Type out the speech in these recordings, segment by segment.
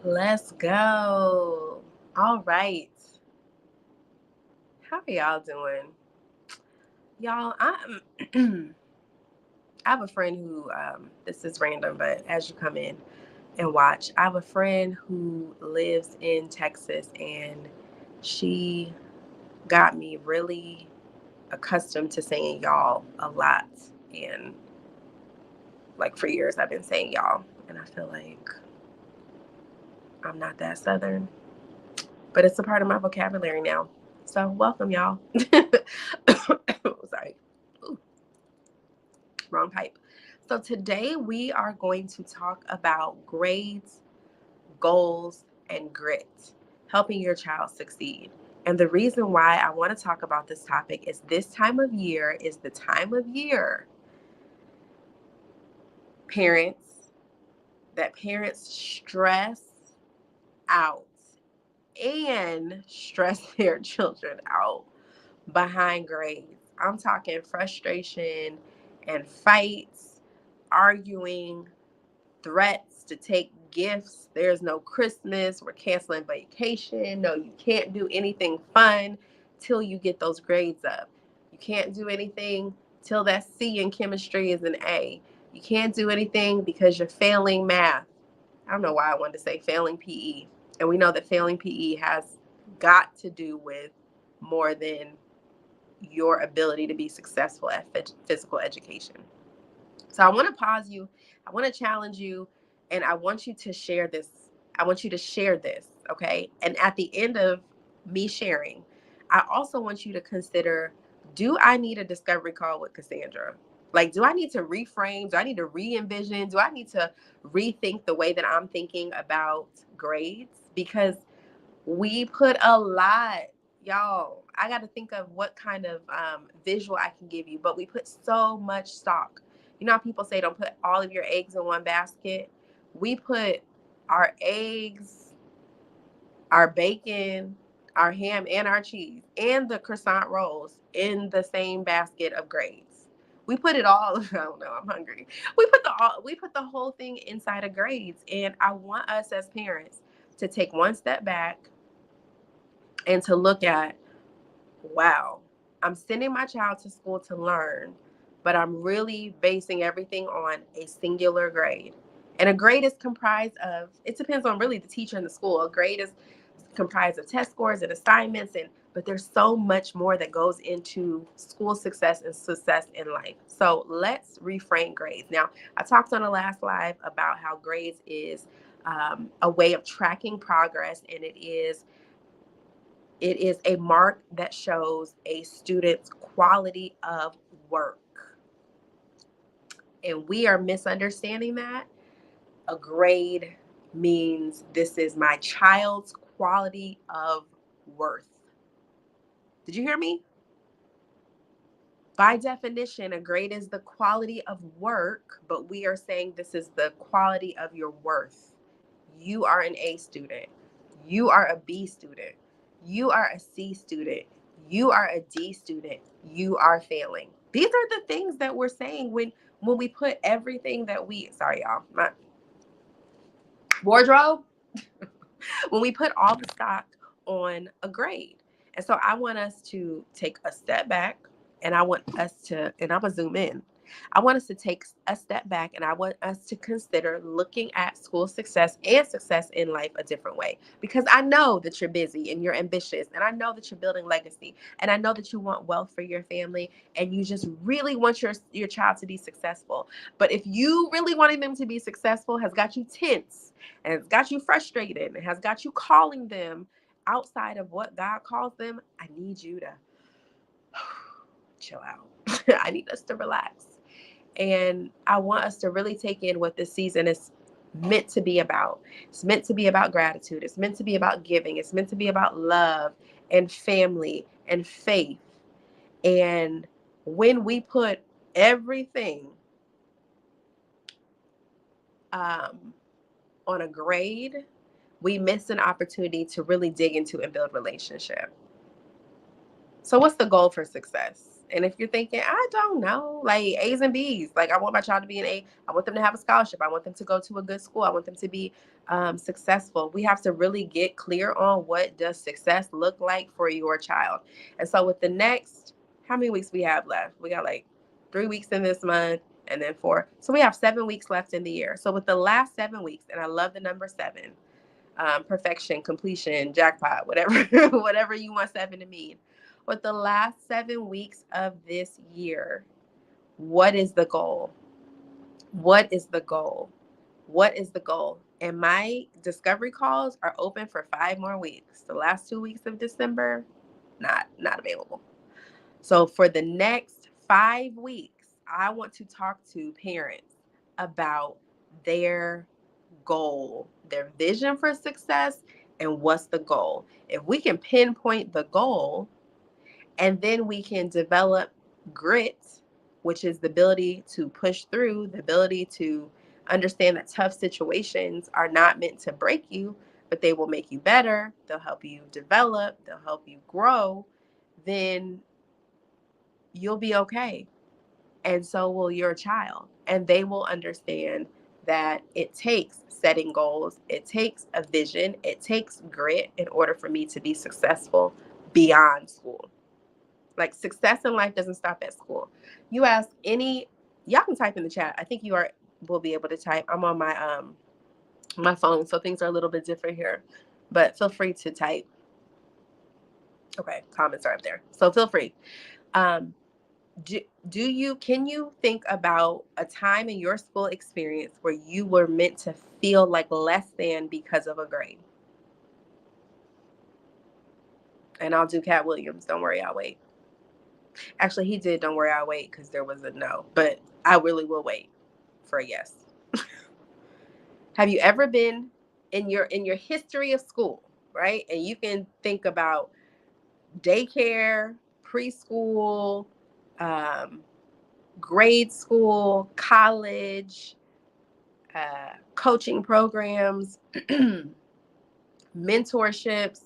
Let's go. All right. How are y'all doing? Y'all, I have a friend who, this is random, but as you come in and watch, I have a friend who lives in Texas and she got me really accustomed to saying y'all a lot. And like for years, I've been saying y'all. And I feel like I'm not that Southern, but it's a part of my vocabulary now. So welcome, y'all. Sorry. Ooh, wrong pipe. So today we are going to talk about grades, goals, and grit, helping your child succeed. And the reason why I want to talk about this topic is this time of year is the time of year parents parents stress out and stress their children out behind grades. I'm talking frustration and fights, arguing, threats to take gifts. There's no Christmas. We're canceling vacation. No, you can't do anything fun till you get those grades up. You can't do anything till that C in chemistry is an A. You can't do anything because you're failing math. I don't know why I wanted to say failing PE. And we know that failing PE has got to do with more than your ability to be successful at physical education. So I want to pause you. I want to challenge you, and I want you to share this. I want you to share this, okay? And at the end of me sharing, I also want you to consider, do I need a discovery call with Cassandra? Like, do I need to reframe? Do I need to re envision? Do I need to rethink the way that I'm thinking about grades? Because we put a lot, y'all. I got to think of what kind of visual I can give you, but we put so much stock. You know how people say don't put all of your eggs in one basket? We put our eggs, our bacon, our ham, and our cheese, and the croissant rolls in the same basket of grades. We put it all. I don't know. I'm hungry. We put the whole thing inside of grades, and I want us as parents to take one step back and to look at, wow, I'm sending my child to school to learn, but I'm really basing everything on a singular grade. And a grade is comprised of, it depends on really the teacher in the school. A grade is comprised of test scores and assignments, and but there's so much more that goes into school success and success in life. So let's reframe grades. Now, I talked on the last live about how grades is a way of tracking progress, and it is a mark that shows a student's quality of work. And we are misunderstanding that. A grade means this is my child's quality of worth. Did you hear me? By definition, a grade is the quality of work, but we are saying this is the quality of your worth. You are an A student. You are a B student. You are a C student. You are a D student. You are failing. These are the things that we're saying when we put everything that we, sorry y'all, my wardrobe, when we put all the stock on a grade. And so I want us to take a step back, and I want us to, and I'm going to zoom in. I want us to take a step back, and I want us to consider looking at school success and success in life a different way. Because I know that you're busy and you're ambitious, and I know that you're building legacy, and I know that you want wealth for your family, and you just really want your child to be successful. But if you really wanting them to be successful has got you tense, and it's got you frustrated, and has got you calling them outside of what God calls them, I need you to chill out. I need us to relax. And I want us to really take in what this season is meant to be about. It's meant to be about gratitude. It's meant to be about giving. It's meant to be about love and family and faith. And when we put everything um, on a grade, we miss an opportunity to really dig into and build relationship. So what's the goal for success? And if you're thinking, I don't know, like A's and B's, like I want my child to be an A. I want them to have a scholarship. I want them to go to a good school. I want them to be successful. We have to really get clear on what does success look like for your child. And so with the next, how many weeks we have left? We got like 3 weeks in this month and then 4. So we have 7 weeks left in the year. So with the last 7 weeks, and I love the number 7, perfection, completion, jackpot, whatever, whatever you want 7 to mean. With the last 7 weeks of this year, what is the goal? What is the goal? What is the goal? And my discovery calls are open for 5 more weeks. The last 2 weeks of December, not available. So for the next 5 weeks, I want to talk to parents about their goal, their vision for success, and what's the goal. If we can pinpoint the goal, and then we can develop grit, which is the ability to push through, the ability to understand that tough situations are not meant to break you, but they will make you better. They'll help you develop, they'll help you grow. Then you'll be okay. And so will your child. And they will understand that it takes setting goals, it takes a vision, it takes grit in order for me to be successful beyond school. Like success in life doesn't stop at school. You ask any, y'all can type in the chat. I think you are will be able to type. I'm on my phone, so things are a little bit different here. But feel free to type. Okay, comments are up there. So feel free. Um, can you think about a time in your school experience where you were meant to feel like less than because of a grade? And I'll do Cat Williams. Don't worry, I'll wait. Actually, he did. Don't worry, I'll wait because there was a no. But I really will wait for a yes. Have you ever been in your history of school, right? And you can think about daycare, preschool, um, grade school, college, coaching programs, mentorships,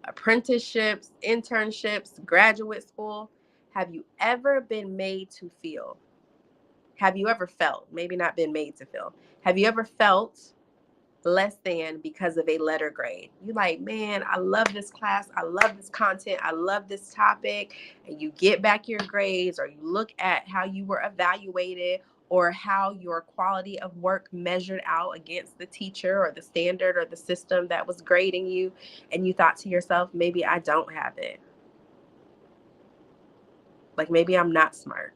apprenticeships, internships, graduate school. Have you ever been made to feel? Have you ever felt, maybe not been made to feel, have you ever felt less than because of a letter grade? You like, man, I love this class. I love this content. I love this topic. And you get back your grades, or you look at how you were evaluated, or how your quality of work measured out against the teacher or the standard or the system that was grading you. And you thought to yourself, maybe I don't have it. Like maybe I'm not smart.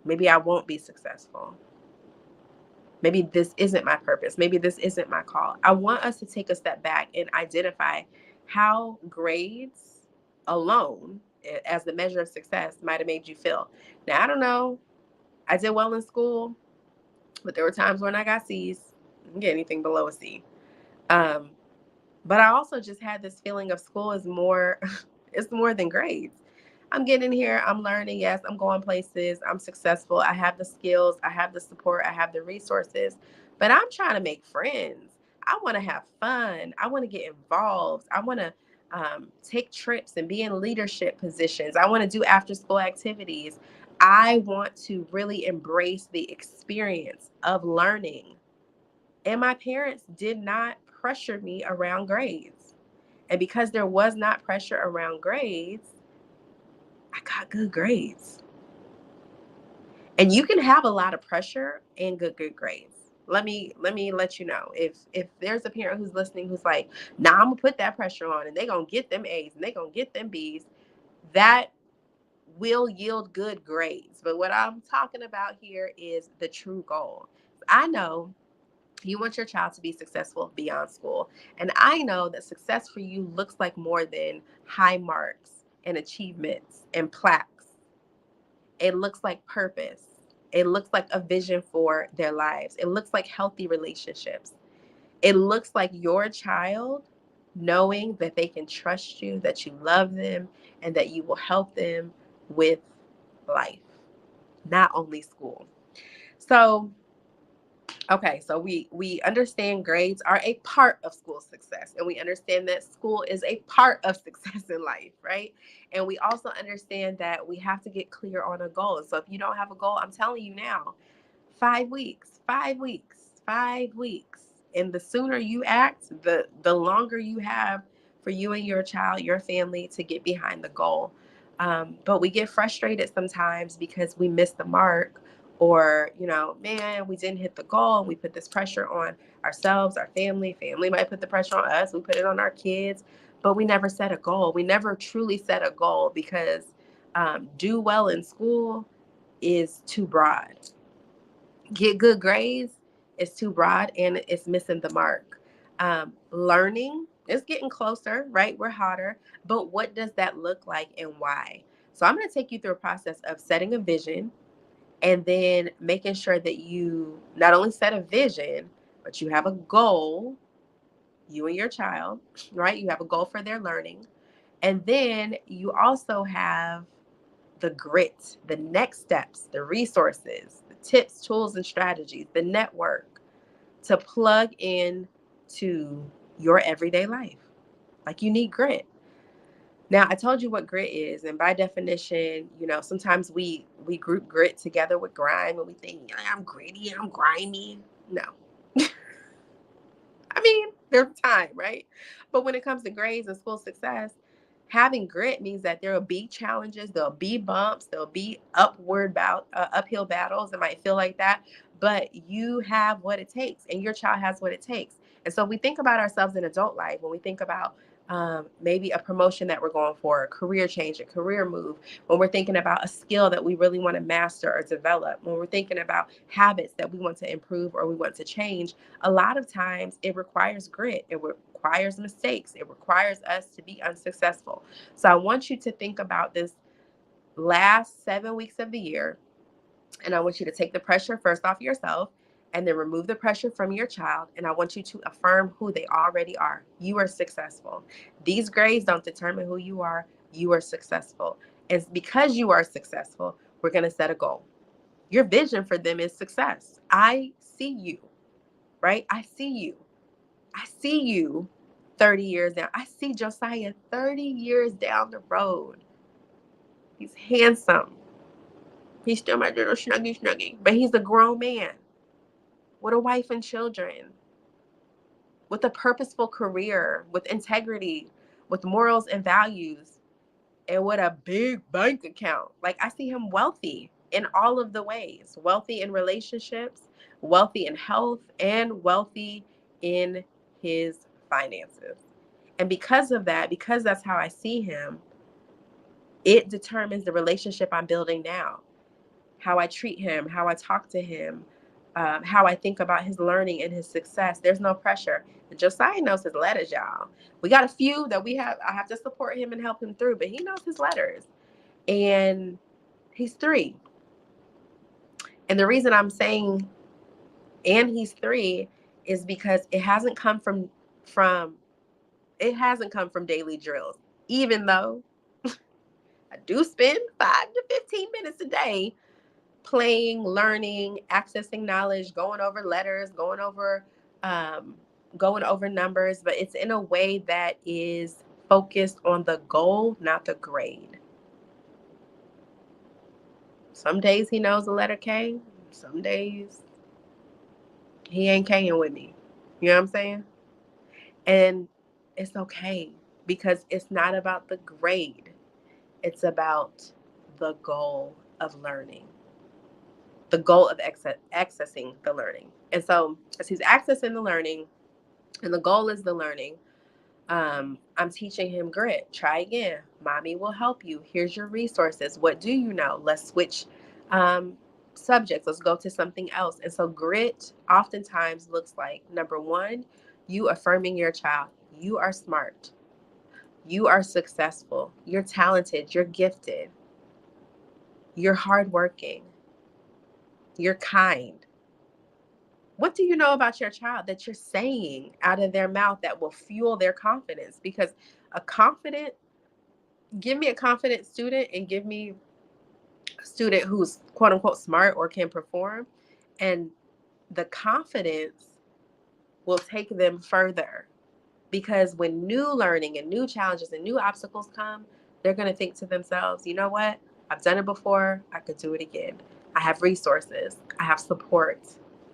Maybe I won't be successful. Maybe this isn't my purpose. Maybe this isn't my call. I want us to take a step back and identify how grades alone, as the measure of success, might have made you feel. Now, I don't know. I did well in school, but there were times when I got C's. I didn't get anything below a C. Um, but I also just had this feeling of school is more, it's more than grades. I'm getting here, I'm learning, yes, I'm going places, I'm successful, I have the skills, I have the support, I have the resources, but I'm trying to make friends. I want to have fun. I want to get involved. I want to take trips and be in leadership positions. I want to do after school activities. I want to really embrace the experience of learning. And my parents did not pressure me around grades. And because there was not pressure around grades, I got good grades. And you can have a lot of pressure and good grades. Let you know. If there's a parent who's listening who's like, nah, I'm gonna put that pressure on and they're gonna get them A's and they're gonna get them B's, that will yield good grades. But what I'm talking about here is the true goal. I know you want your child to be successful beyond school. And I know that success for you looks like more than high marks and achievements and plaques. It looks like purpose. It looks like a vision for their lives. It looks like healthy relationships. It looks like your child knowing that they can trust you, that you love them, and that you will help them with life, not only school. So, Okay, so we understand grades are a part of school success, and we understand that school is a part of success in life, right? And we also understand that we have to get clear on a goal. So if you don't have a goal, I'm telling you now, 5 weeks, 5 weeks, 5 weeks. And the sooner you act, the longer you have for you and your child, your family to get behind the goal. But we get frustrated sometimes because we miss the mark, or, man, we didn't hit the goal. And we put this pressure on ourselves, our family. Family might put the pressure on us. We put it on our kids, but we never set a goal. We never truly set a goal because do well in school is too broad. Get good grades is too broad and it's missing the mark. Learning is getting closer, right? We're hotter, but what does that look like and why? So I'm going to take you through a process of setting a vision, and then making sure that you not only set a vision, but you have a goal, you and your child, right? You have a goal for their learning. And then you also have the grit, the next steps, the resources, the tips, tools, and strategies, the network to plug in to your everyday life. Like, you need grit. Now, I told you what grit is, and by definition, sometimes we group grit together with grime, and we think, "Yeah, I'm gritty, I'm grimy." No. I mean, there's time, right? But when it comes to grades and school success, having grit means that there will be challenges, there'll be bumps, there'll be uphill battles. It might feel like that, but you have what it takes, and your child has what it takes. And so we think about ourselves in adult life when we think about maybe a promotion that we're going for, a career change, a career move, when we're thinking about a skill that we really want to master or develop, when we're thinking about habits that we want to improve or we want to change. A lot of times it requires grit, it requires mistakes, it requires us to be unsuccessful. So I want you to think about this last 7 weeks of the year, and I want you to take the pressure first off yourself, and then remove the pressure from your child. And I want you to affirm who they already are. You are successful. These grades don't determine who you are. You are successful. And because you are successful, we're going to set a goal. Your vision for them is success. I see you, right? I see you. I see you 30 years down. I see Josiah 30 years down the road. He's handsome. He's still my little snuggy, but he's a grown man with a wife and children, with a purposeful career, with integrity, with morals and values, and with a big bank account. Like, I see him wealthy in all of the ways, wealthy in relationships, wealthy in health, and wealthy in his finances. And because of that, because that's how I see him, it determines the relationship I'm building now, how I treat him, how I talk to him, how I think about his learning and his success. There's no pressure. And Josiah knows his letters, y'all. We got a few that I have to support him and help him through, but he knows his letters. And he's 3. And the reason I'm saying, and he's 3, is because from it hasn't come from daily drills. Even though I do spend 5 to 15 minutes a day playing, learning, accessing knowledge, going over letters, um, going over numbers, but it's in a way that is focused on the goal, not the grade. Some days he knows the letter K. Some days he ain't K'ing with me. You know what I'm saying? And it's okay, because it's not about the grade. It's about the goal of learning, the goal of accessing the learning. And so, as he's accessing the learning, and the goal is the learning, I'm teaching him grit. Try again. Mommy will help you. Here's your resources. What do you know? Let's switch um, subjects. Let's go to something else. And so, grit oftentimes looks like, number one, you affirming your child. You are smart. You are successful. You're talented. You're gifted. You're hardworking. You're kind. What do you know about your child that you're saying out of their mouth that will fuel their confidence? Because give me a confident student, and give me a student who's quote unquote smart or can perform, and the confidence will take them further. Because when new learning and new challenges and new obstacles come, they're going to think to themselves, you know what? I've done it before. I could do it again. I have resources. I have support.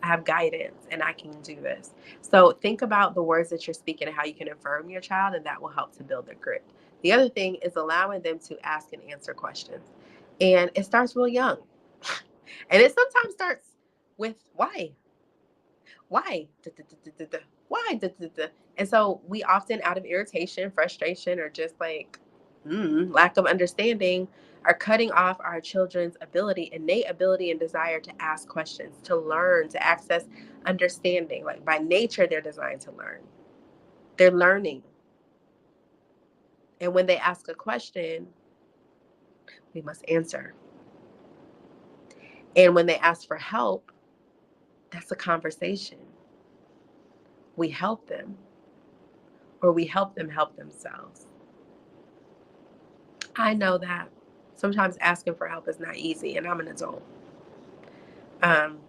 I have guidance, and I can do this. So think about the words that you're speaking and how you can affirm your child, and that will help to build their grit. The other thing is allowing them to ask and answer questions. And it starts real young. And it sometimes starts with why? Why? Why? And so we often, out of irritation, frustration, or just like lack of understanding, are cutting off our children's innate ability and desire to ask questions, to learn, to access understanding. Like by nature, they're designed to learn. They're learning. And when they ask a question, we must answer. And when they ask for help, that's a conversation. We help them, or we help them help themselves. I know that sometimes asking for help is not easy, and I'm an adult. Um,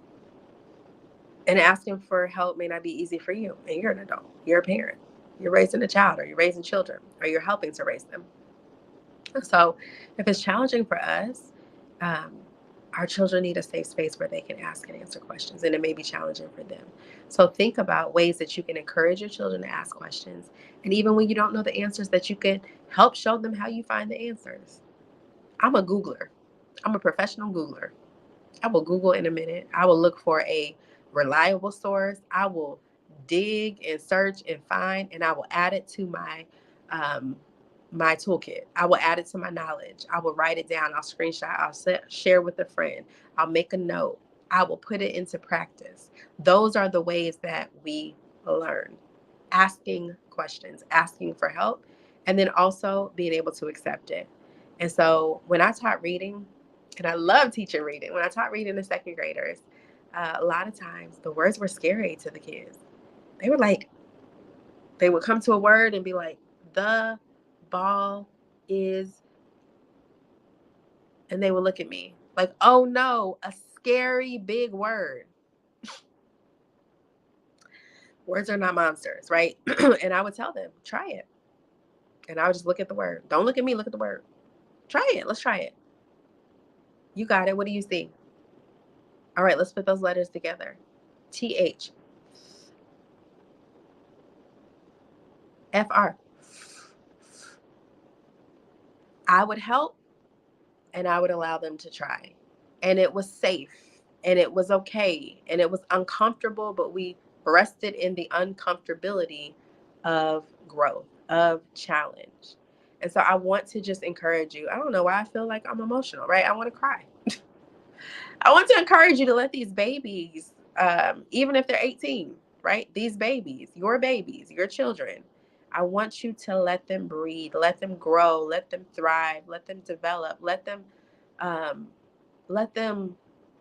and asking for help may not be easy for you, and you're an adult. You're a parent. You're raising a child, or you're raising children, or you're helping to raise them. So if it's challenging for us, um, our children need a safe space where they can ask and answer questions, and it may be challenging for them. So think about ways that you can encourage your children to ask questions. And even when you don't know the answers, that you can help show them how you find the answers. I'm a Googler. I'm a professional Googler. I will Google in a minute. I will look for a reliable source. I will dig and search and find, and I will add it to um, my toolkit. I will add it to my knowledge. I will write it down. I'll screenshot. Share with a friend. I'll make a note. I will put it into practice. Those are the ways that we learn. Asking questions, asking for help, and then also being able to accept it. And so when I taught reading, and I love teaching reading, when I taught reading to second graders, a lot of times the words were scary to the kids. They were like, they would come to a word and be like, the ball is, and they would look at me like, oh no, a scary big word. Words are not monsters, right? And I would tell them, try it. And I would just look at the word. Don't look at me, look at the word. Try it. Let's try it. You got it. What do you see? All right, let's put those letters together. TH. FR. I would help, and I would allow them to try. And it was safe, and it was okay, and it was uncomfortable, but we rested in the uncomfortability of growth, of challenge. And so I want to just encourage you. I don't know why I feel like I'm emotional, right? I want to cry. I want to encourage you to let these babies, even if they're 18, right? These babies, your children, I want you to let them breathe, let them grow, let them thrive, let them develop, um, let them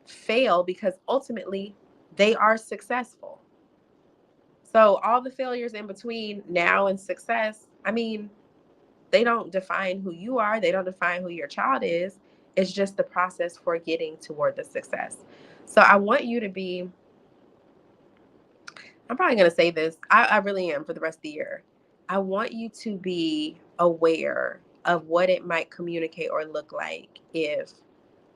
fail, because ultimately they are successful. So all the failures in between now and success, I mean, they don't define who you are. They don't define who your child is. It's just the process for getting toward the success. So I want you to be, I'm probably going to say this. I really am for the rest of the year. I want you to be aware of what it might communicate or look like if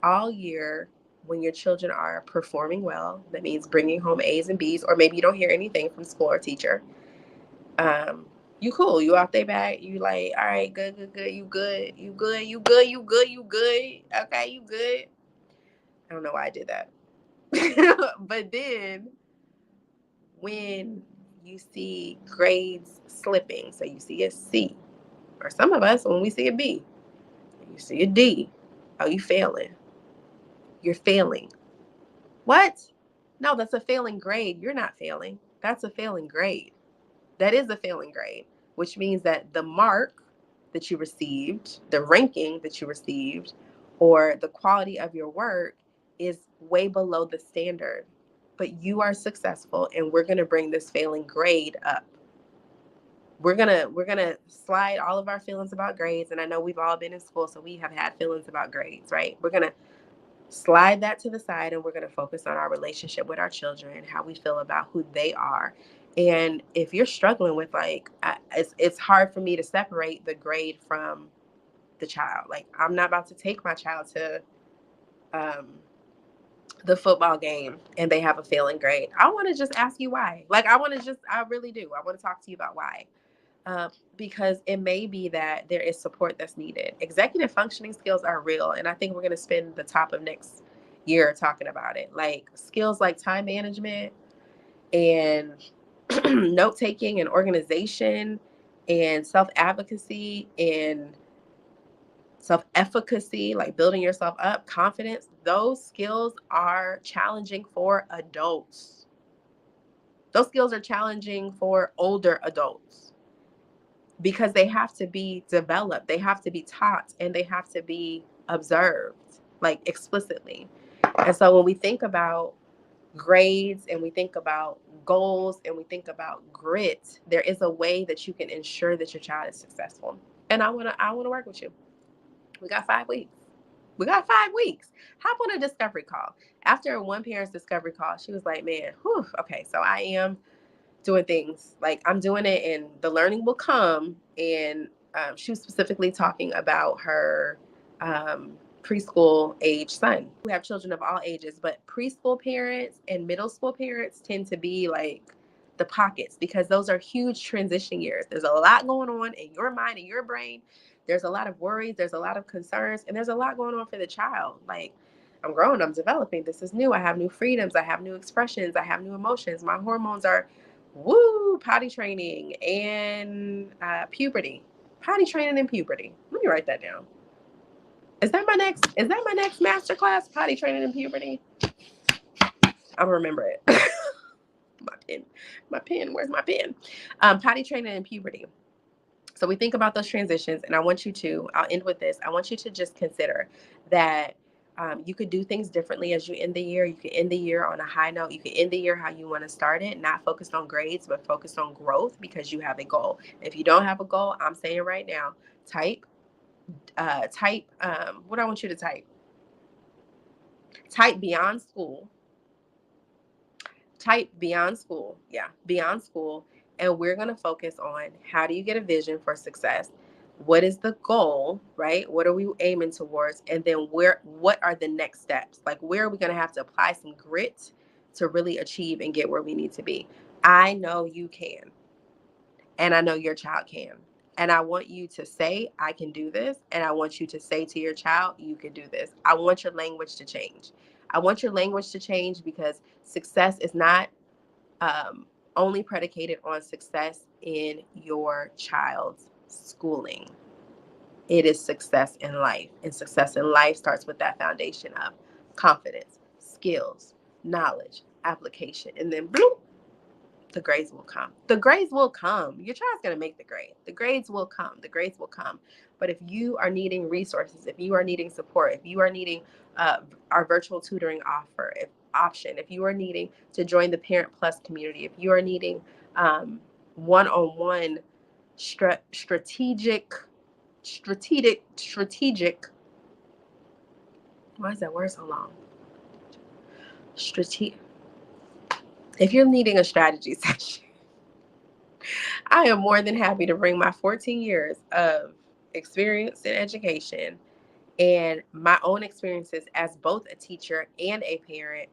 all year, when your children are performing well, that means bringing home A's and B's, or maybe you don't hear anything from school or teacher. You cool. You off their back. You like, all right, good, good, good. You good. You good. You good. You good. You good. Okay, you good. I don't know why I did that. But then when you see grades slipping, so you see a C, or some of us, when we see a B, you see a D. Oh, you failing. You're failing. What? No, that's a failing grade. You're not failing. That's a failing grade. That is a failing grade, which means that the mark that you received, the ranking that you received, or the quality of your work is way below the standard. But you are successful, and we're going to bring this failing grade up. We're gonna slide all of our feelings about grades, and I know we've all been in school, so we have had feelings about grades, right? We're gonna Slide that to the side, and we're going to focus on our relationship with our children, how we feel about who they are. And if you're struggling with it's hard for me to separate the grade from the child. Like, I'm not about to take my child to um, the football game and they have a failing grade. I want to just ask you why. Like, I really do. I want to talk to you about why. Because it may be that there is support that's needed. Executive functioning skills are real. And I think we're going to spend the top of next year talking about it. Like, skills like time management and note taking and organization and self advocacy and self efficacy, like building yourself up, confidence, those skills are challenging for adults. Those skills are challenging for older adults because they have to be developed, they have to be taught, and they have to be observed, like explicitly. And so when we think about grades and we think about goals and we think about grit, there is a way that you can ensure that your child is successful. And I want to work with you. We got 5 weeks. We got 5 weeks. Hop on a discovery call. After one parent's discovery call, she was like, man, whew, okay, so I am doing things. Like, I'm doing it and the learning will come. And she was specifically talking about her preschool age son. We have children of all ages, but preschool parents and middle school parents tend to be like the pockets because those are huge transition years. There's a lot going on in your mind and your brain. There's a lot of worries, there's a lot of concerns, and there's a lot going on for the child. Like, I'm growing, I'm developing, this is new, I have new freedoms, I have new expressions, I have new emotions, my hormones are potty training and puberty. Potty training and puberty. Let me write that down. Is that my next master class? Potty training and puberty. I'm gonna remember it. my pen. Where's my pen? Potty training and puberty. So we think about those transitions, and I'll end with this. I want you to just consider that you could do things differently as you end the year. You can end the year on a high note. You can end the year how you want to start it, not focused on grades, but focused on growth because you have a goal. If you don't have a goal, I'm saying right now, type, what I want you to type. Type beyond school. Type beyond school. Yeah, beyond school. And we're going to focus on how do you get a vision for success? What is the goal, right? What are we aiming towards? And then what are the next steps? Like, where are we going to have to apply some grit to really achieve and get where we need to be? I know you can. And I know your child can. And I want you to say, I can do this. And I want you to say to your child, you can do this. I want your language to change. I want your language to change because success is not only predicated on success in your child's schooling. It is success in life. And success in life starts with that foundation of confidence, skills, knowledge, application. And then bloop, the grades will come. The grades will come. Your child's going to make the grade. The grades will come. The grades will come. But if you are needing resources, if you are needing support, if you are needing our virtual tutoring if you are needing to join the Parent Plus community, if you are needing one-on-one strategic, why is that word so long? If you're needing a strategy session, I am more than happy to bring my 14 years of experience in education and my own experiences as both a teacher and a parent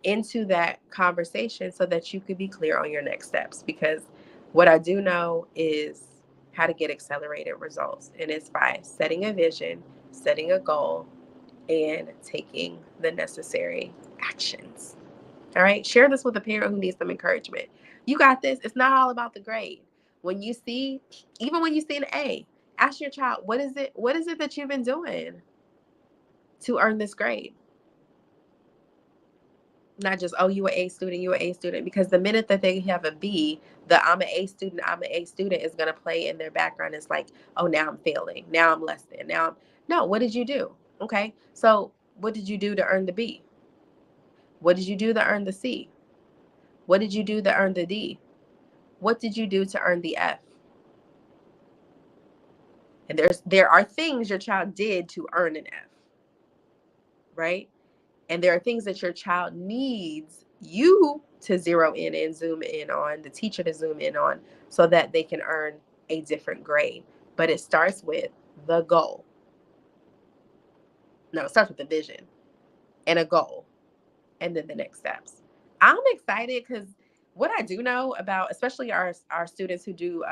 into that conversation so that you could be clear on your next steps. Because what I do know is how to get accelerated results, and it's by setting a vision, setting a goal, and taking the necessary actions. All right. Share this with a parent who needs some encouragement. You got this. It's not all about the grade. Even when you see an A, ask your child, what is it that you've been doing to earn this grade? Not just, oh, you an A student, you an A student. Because the minute that they have a B, the I'm an A student is going to play in their background. It's like, oh, now I'm failing. Now I'm less than. No, what did you do? Okay. So what did you do to earn the B? What did you do to earn the C? What did you do to earn the D? What did you do to earn the F? And there are things your child did to earn an F, right? And there are things that your child needs you to zero in and zoom in on, the teacher to zoom in on, so that they can earn a different grade. But it starts with the goal. No, it starts with the vision and a goal, and then the next steps. I'm excited because what I do know about, especially our students who do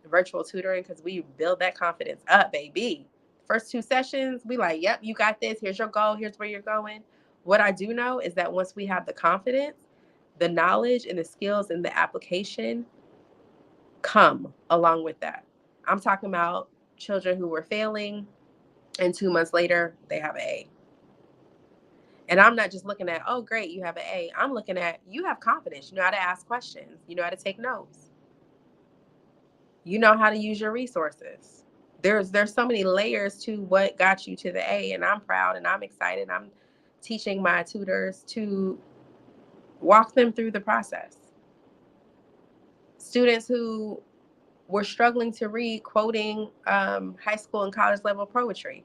virtual tutoring, because we build that confidence up, baby. First 2 sessions, we like, yep, you got this. Here's your goal. Here's where you're going. What I do know is that once we have the confidence, the knowledge and the skills and the application come along with that. I'm talking about children who were failing, and 2 months later, they have an A. And I'm not just looking at, oh, great, you have an A. I'm looking at, you have confidence. You know how to ask questions. You know how to take notes. You know how to use your resources. There's so many layers to what got you to the A, and I'm proud and I'm excited. I'm teaching my tutors to walk them through the process. Students who were struggling to read, quoting high school and college level poetry.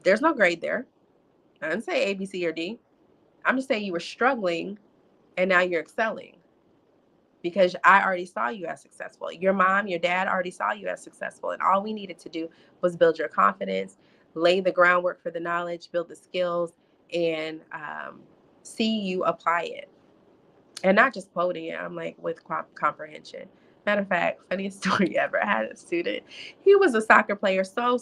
There's no grade there. I didn't say A, B, C, or D. I'm just saying you were struggling and now you're excelling because I already saw you as successful. Your mom, your dad already saw you as successful. And all we needed to do was build your confidence, lay the groundwork for the knowledge, build the skills, and see you apply it. And not just quoting it, I'm like with comprehension. Matter of fact, funniest story ever. I had a student. He was a soccer player, so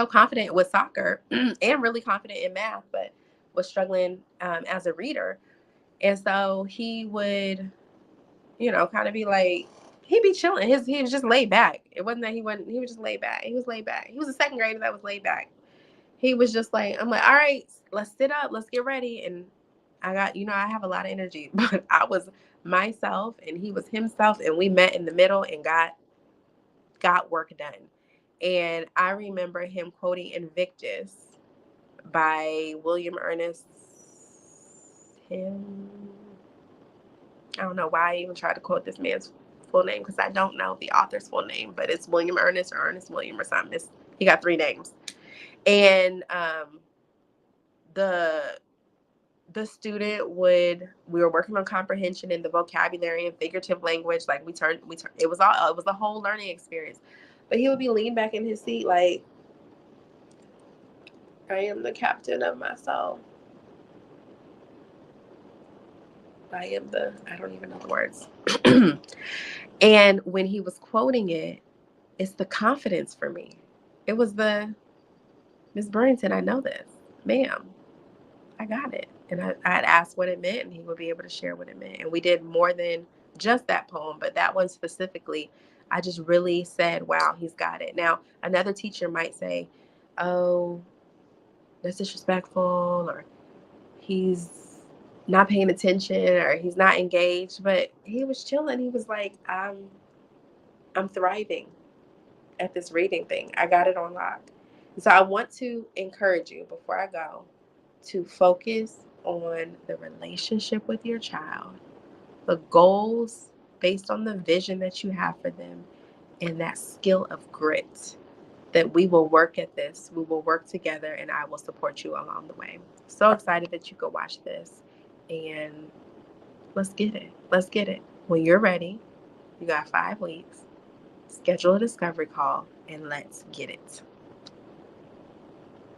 confident with soccer and really confident in math, but was struggling as a reader. And so he would, kind of be like, he'd be chilling. He was just laid back. It wasn't that he wasn't. He was just laid back. He was laid back. He was a second grader that was laid back. He was just like, I'm like, all right, let's sit up, let's get ready. And I got, I have a lot of energy, but I was myself and he was himself, and we met in the middle and got work done. And I remember him quoting Invictus by William Ernest. I don't know why I even tried to quote this man's full name because I don't know the author's full name, but it's William Ernest or Ernest William or something. He got 3 names. And the student we were working on comprehension and the vocabulary and figurative language. Like we turned it was a whole learning experience. But he would be leaned back in his seat like, I am the captain of my soul. I don't even know the words. And when he was quoting it, it's the confidence for me. It was the, Miss Burrington, I know this. Ma'am, I got it. And I'd ask what it meant, and he would be able to share what it meant. And we did more than just that poem, but that one specifically, I just really said, wow, he's got it. Now, another teacher might say, oh, that's disrespectful, or he's not paying attention, or he's not engaged. But he was chilling. He was like, I'm thriving at this reading thing. I got it on lock. So I want to encourage you before I go to focus on the relationship with your child, the goals based on the vision that you have for them, and that skill of grit that we will work at this. We will work together, and I will support you along the way. So excited that you could watch this, and let's get it. Let's get it. When you're ready, you got 5 weeks. Schedule a discovery call, and let's get it.